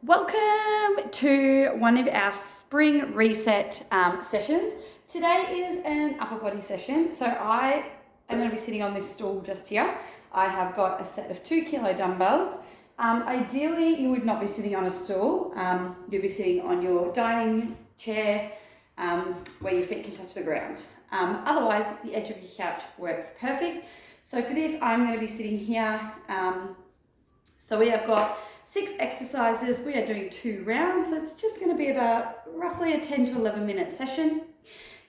Welcome to one of our spring reset sessions. Today is an upper body session. So I am going to be sitting on this stool just here. I have got a set of 2 kilo dumbbells. Ideally, you would not be sitting on a stool. You'd be sitting on your dining chair where your feet can touch the ground. Otherwise, the edge of your couch works perfect. So for this, I'm going to be sitting here. So we have got 6 exercises. We are doing 2 rounds, so it's just going to be about roughly a 10 to 11 minute session.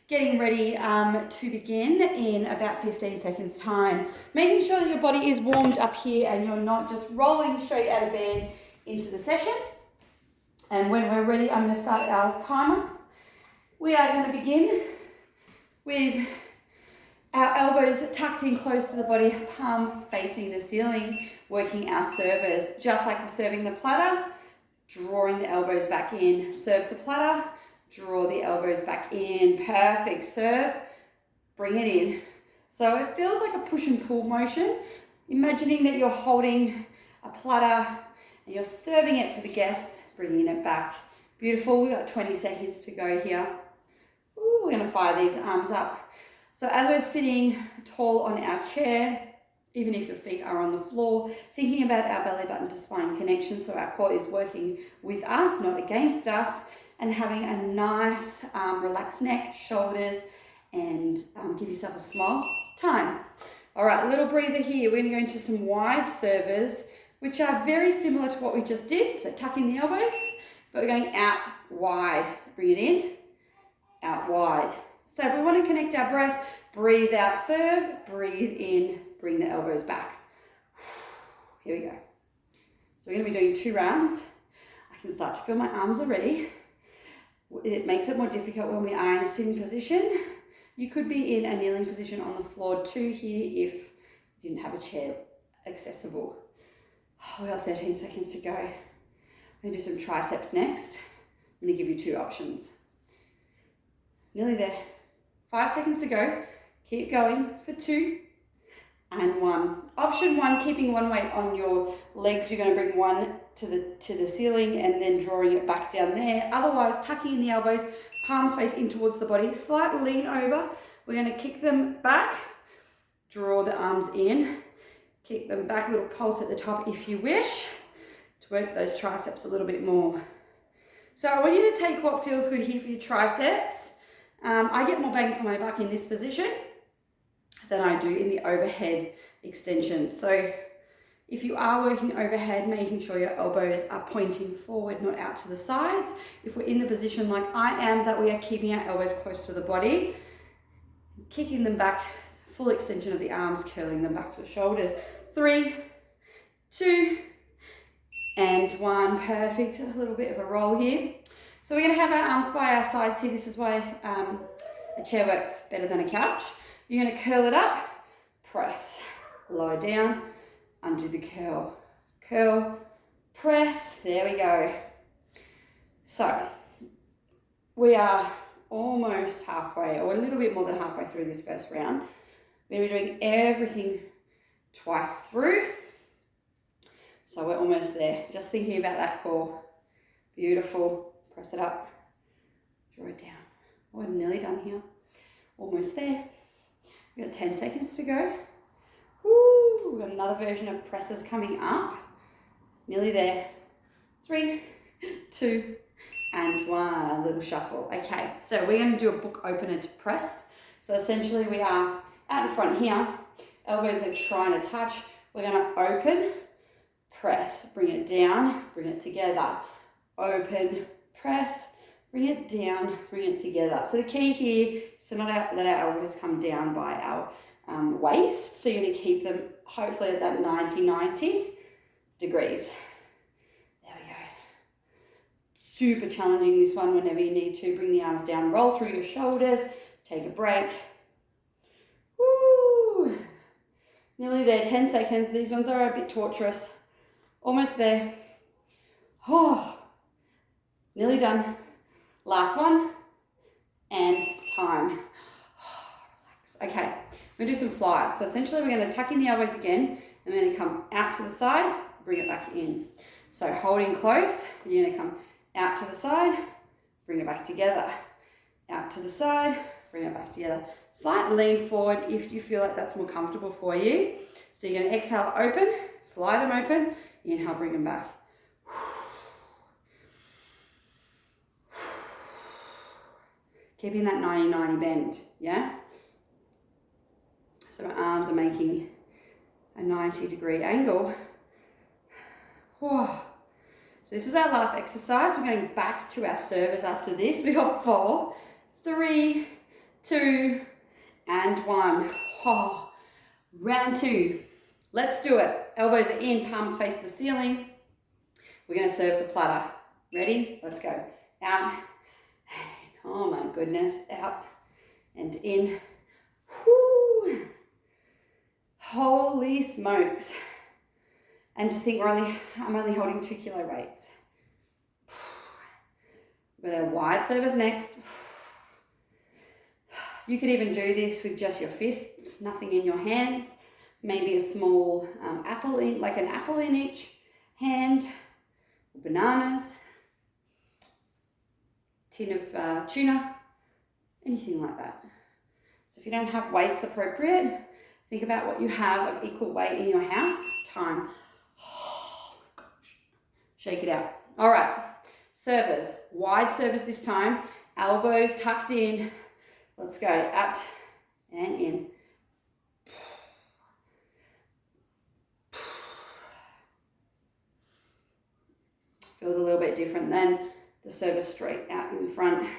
Getting ready to begin in about 15 seconds time. Making sure that your body is warmed up here and you're not just rolling straight out of bed into the session. And when we're ready, I'm going to start our timer. We are going to begin with our elbows tucked in close to the body, palms facing the ceiling, working our servers. Just like we're serving the platter, drawing the elbows back in. Serve the platter, draw the elbows back in. Perfect. Serve, bring it in. So it feels like a push and pull motion. Imagining that you're holding a platter and you're serving it to the guests, bringing it back. Beautiful. We've got 20 seconds to go here. Ooh, we're going to fire these arms up. So as we're sitting tall on our chair, even if your feet are on the floor, thinking about our belly button to spine connection, so our core is working with us, not against us, and having a nice relaxed neck, shoulders, and give yourself a smile. Time. All right, little breather here. We're going to go into some wide servers, which are very similar to what we just did. So tucking the elbows, but we're going out wide. Bring it in, out wide. So if we want to connect our breath, breathe out, serve, breathe in, bring the elbows back. Here we go. So we're going to be doing 2 rounds. I can start to feel my arms already. It makes it more difficult when we are in a sitting position. You could be in a kneeling position on the floor too here if you didn't have a chair accessible. We got 13 seconds to go. I'm going to do some triceps next. I'm going to give you 2 options. Nearly there. 5 seconds to go. Keep going for 2 and 1. Option 1, keeping one weight on your legs. You're going to bring one to the ceiling and then drawing it back down there. Otherwise, tucking in the elbows, palms face in towards the body. Slight lean over. We're going to kick them back. Draw the arms in. Kick them back. A little pulse at the top if you wish to work those triceps a little bit more. So I want you to take what feels good here for your triceps. I get more bang for my buck in this position than I do in the overhead extension. So if you are working overhead, making sure your elbows are pointing forward, not out to the sides. If we're in the position like I am, that we are keeping our elbows close to the body, kicking them back, full extension of the arms, curling them back to the shoulders. 3, 2, and 1. Perfect. A little bit of a roll here. So we're going to have our arms by our sides here. This is why a chair works better than a couch. You're going to curl it up, press, lower down, undo the curl, curl, press. There we go. So we are almost halfway, or a little bit more than halfway through this first round. We're going to be doing everything twice through. So we're almost there. Just thinking about that core. Beautiful. Press it up, draw it down. We're nearly done here. Almost there. We've got 10 seconds to go. Woo, we've got another version of presses coming up. Nearly there. 3, 2, and 1. A little shuffle. Okay, so we're going to do a book opener to press. So essentially we are out in front here. Elbows are trying to touch. We're going to open, press, bring it down, bring it together. Open, press, bring it down, bring it together. So the key here is to not let our elbows come down by our waist. So you're going to keep them hopefully at that 90 degrees. There we go. Super challenging this one whenever you need to. Bring the arms down, roll through your shoulders, take a break. Woo! Nearly there, 10 seconds. These ones are a bit torturous. Almost there. Oh. Nearly done. Last one. And time. Relax. Okay, we're going to do some flies. So essentially we're going to tuck in the elbows again. And then come out to the sides, bring it back in. So holding close, you're going to come out to the side, bring it back together. Out to the side, bring it back together. Slight lean forward if you feel like that's more comfortable for you. So you're going to exhale, open, fly them open, inhale, bring them back. Keeping that 90-90 bend, yeah? So my arms are making a 90-degree angle. Whoa. So this is our last exercise. We're going back to our servers after this. We got 4, 3, 2, and 1. Oh. Round 2. Let's do it. Elbows are in, palms face the ceiling. We're going to serve the platter. Ready? Let's go. Out. Oh my goodness. Out and in. Whoo. Holy smokes. And to think I'm only holding 2 kilo weights. We've got our wide servers next. You could even do this with just your fists, nothing in your hands. Maybe a small apple in each hand. Bananas. Tin of tuna. Anything like that. So if you don't have weights appropriate, think about what you have of equal weight in your house. Time. Shake it out. All right, servers, wide servers this time, elbows tucked in. Let's go, out and in. Feels a little bit different than the server straight out in front.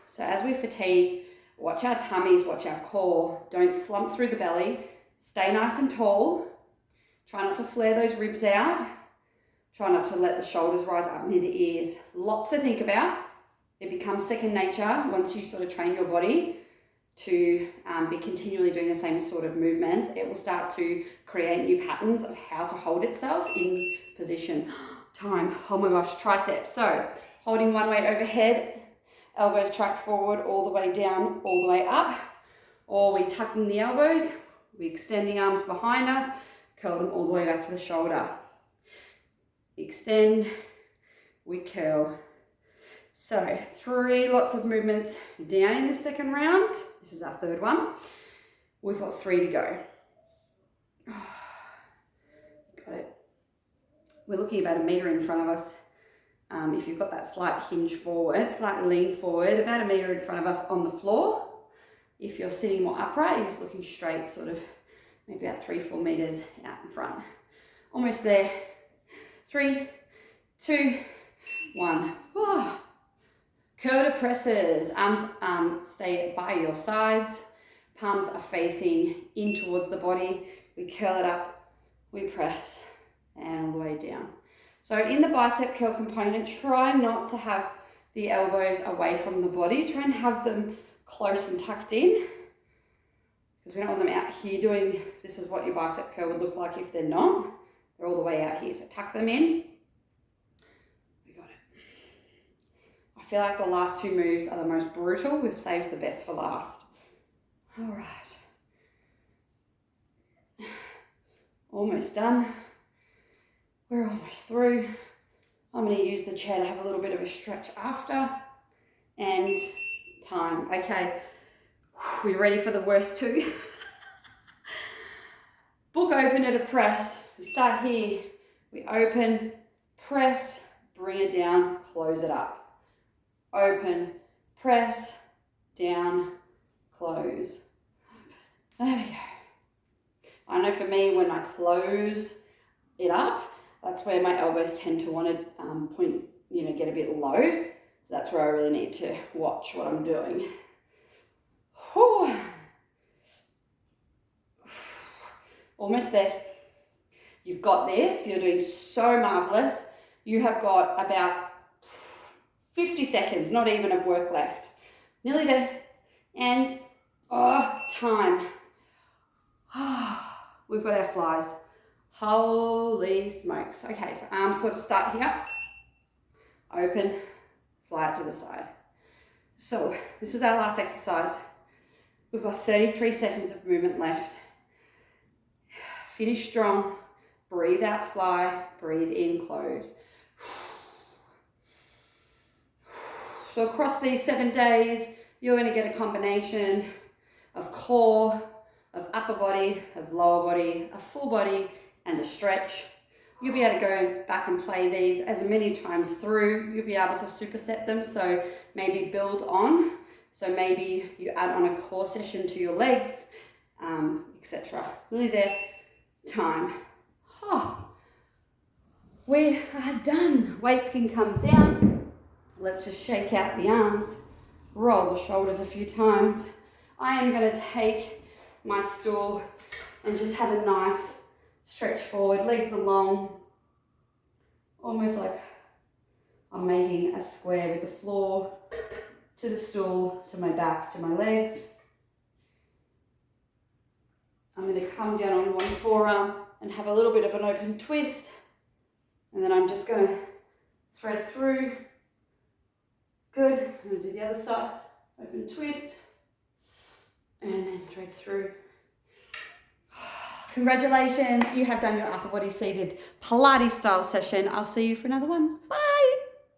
So as we fatigue, watch our tummies, watch our core. Don't slump through the belly. Stay nice and tall. Try not to flare those ribs out. Try not to let the shoulders rise up near the ears. Lots to think about. It becomes second nature once you sort of train your body to be continually doing the same sort of movements. It will start to create new patterns of how to hold itself in position. Time. Oh my gosh, triceps. So holding one weight overhead, elbows track forward all the way down, all the way up. Or we tucking the elbows, we extend the arms behind us, curl them all the way back to the shoulder. Extend, we curl. So 3 lots of movements down in the second round. This is our third one. We've got 3 to go. Got it. We're looking about 1 meter in front of us. If you've got that slight hinge forward, slight lean forward, about 1 meter in front of us on the floor. If you're sitting more upright, you're just looking straight, sort of maybe about 3-4 meters out in front. Almost there. 3, 2, 1. Oh. Curl to presses. Arms stay by your sides. Palms are facing in towards the body. We curl it up. We press. And all the way down. So in the bicep curl component, try not to have the elbows away from the body. Try and have them close and tucked in. Because we don't want them out here doing, this is what your bicep curl would look like if they're not. They're all the way out here. So tuck them in. We got it. I feel like the last 2 moves are the most brutal. We've saved the best for last. All right. Almost done. We're almost through. I'm going to use the chair to have a little bit of a stretch after. And time. Okay. We ready for the worst 2? Book opener to press. We start here. We open, press, bring it down, close it up. Open, press, down, close. There we go. I know for me, when I close it up, that's where my elbows tend to want to point, get a bit low. So that's where I really need to watch what I'm doing. Whew. Almost there. You've got this. You're doing so marvelous. You have got about 50 seconds, not even of work left. Nearly there. And, time. We've got our flies. Holy smokes. Okay, so arms sort of start here. Open, fly it to the side. So this is our last exercise. We've got 33 seconds of movement left. Finish strong. Breathe out, fly. Breathe in, close. So across these 7 days, you're going to get a combination of core, of upper body, of lower body, a full body, and a stretch. You'll be able to go back and play these as many times through. You'll be able to superset them, so maybe build on. So maybe you add on a core session to your legs, etc. Really their time. Oh, we are done. Weights can come down. Let's just shake out the arms, roll the shoulders a few times. I am going to take my stool and just have a nice stretch forward, legs are long, almost like I'm making a square with the floor to the stool, to my back, to my legs. I'm going to come down on one forearm and have a little bit of an open twist, and then I'm just going to thread through. Good. I'm going to do the other side, open twist, and then thread through. Congratulations, you have done your upper body seated Pilates style session. I'll see you for another one. Bye.